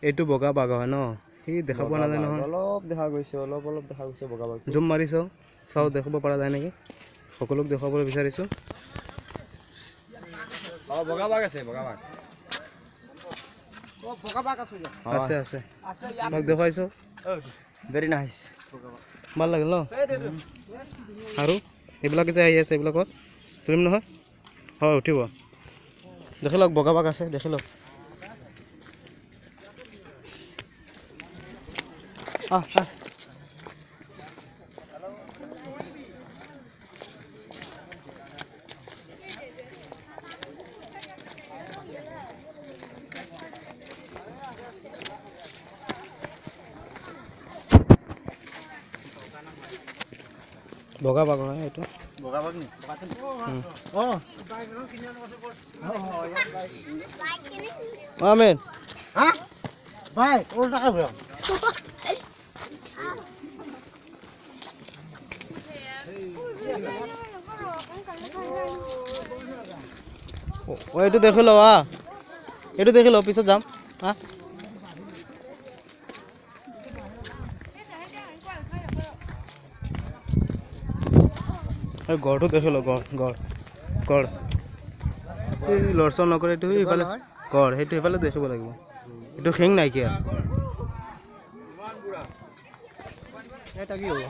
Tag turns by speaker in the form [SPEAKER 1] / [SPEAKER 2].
[SPEAKER 1] এইটো বগা বাঘ হয় ন সি দেখা পোৱা নাযায় নহয়
[SPEAKER 2] অলপ দেখা গৈছে বগা বাঘ
[SPEAKER 1] জুম মাৰিছ চাও দেখাব পৰা যায় নেকি সকলোক দেখাবলৈ বিচাৰিছো
[SPEAKER 2] বগা বাঘ আছে
[SPEAKER 1] আছে আছে তোমাক দেখাইছো
[SPEAKER 2] ভেৰি নাইস
[SPEAKER 1] ভাল লাগিল ন আৰু এইবিলাক যে আহি আছে এইবিলাকত তুলিম নহয় হয় উঠিব দেখি লওক বগা বাঘ আছে দেখি লওক বগা বাঘ হয় এইটো
[SPEAKER 2] বগা বাঘ নি
[SPEAKER 1] আমেন
[SPEAKER 2] হা ভাই ওর টাকা দাও
[SPEAKER 1] ও এইটো দেখি ল এইটো দেখি ল পিছত যাম গড়টো দেখি ল গড় এই লৰচৰ নকৰে এইটো ইফালে গড় সেইটো ইফালে দেখিব লাগিব এইটো শিং নাইকিয়া
[SPEAKER 2] এটা কি হ'ব